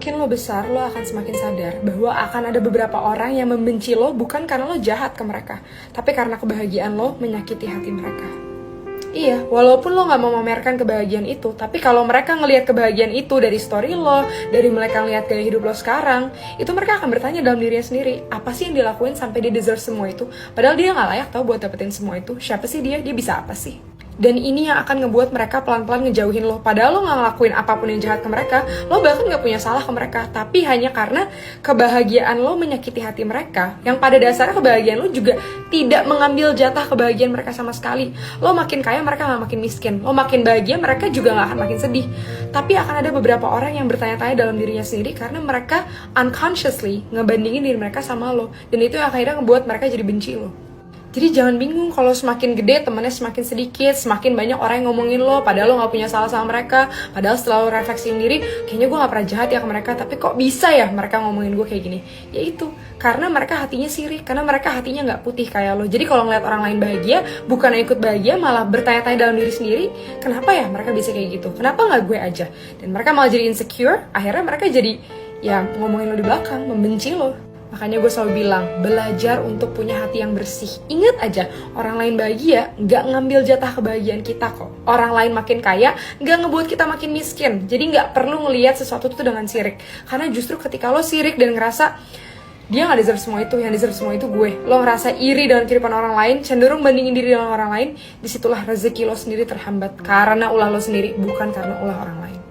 Semakin lo besar, lo akan semakin sadar bahwa akan ada beberapa orang yang membenci lo bukan karena lo jahat ke mereka, tapi karena kebahagiaan lo menyakiti hati mereka. Iya, walaupun lo gak mau memamerkan kebahagiaan itu, tapi kalau mereka ngelihat kebahagiaan itu dari story lo, dari mereka ngelihat gaya hidup lo sekarang, itu mereka akan bertanya dalam dirinya sendiri, apa sih yang dilakuin sampai dia deserve semua itu? Padahal dia gak layak tau buat dapetin semua itu. Siapa sih dia? Dia bisa apa sih? Dan ini yang akan ngebuat mereka pelan-pelan ngejauhin lo. Padahal lo gak ngelakuin apapun yang jahat ke mereka, lo bahkan gak punya salah ke mereka, tapi hanya karena kebahagiaan lo menyakiti hati mereka, yang pada dasarnya kebahagiaan lo juga tidak mengambil jatah kebahagiaan mereka sama sekali. Lo makin kaya, mereka gak makin miskin. Lo makin bahagia, mereka juga gak akan makin sedih. Tapi akan ada beberapa orang yang bertanya-tanya dalam dirinya sendiri karena mereka unconsciously ngebandingin diri mereka sama lo. Dan itu yang akhirnya ngebuat mereka jadi benci lo. Jadi jangan bingung kalau semakin gede temennya semakin sedikit, semakin banyak orang yang ngomongin lo, padahal lo gak punya salah sama mereka. Padahal setelah lo refleksiin diri, kayaknya gue gak pernah jahat ya ke mereka, tapi kok bisa ya mereka ngomongin gue kayak gini? Ya itu, karena mereka hatinya sirik, karena mereka hatinya gak putih kayak lo. Jadi kalau ngeliat orang lain bahagia, bukan ikut bahagia, malah bertanya-tanya dalam diri sendiri, kenapa ya mereka bisa kayak gitu? Kenapa gak gue aja? Dan mereka malah jadi insecure, akhirnya mereka jadi ya ngomongin lo di belakang, membenci lo. Makanya gue selalu bilang, belajar untuk punya hati yang bersih. Ingat aja, orang lain bahagia gak ngambil jatah kebahagiaan kita kok. Orang lain makin kaya gak ngebuat kita makin miskin. Jadi gak perlu ngelihat sesuatu itu dengan sirik. Karena justru ketika lo sirik dan ngerasa dia gak deserve semua itu, yang deserve semua itu gue. Lo ngerasa iri dengan kehidupan orang lain, cenderung bandingin diri dengan orang lain, disitulah rezeki lo sendiri terhambat. Karena ulah lo sendiri, bukan karena ulah orang lain.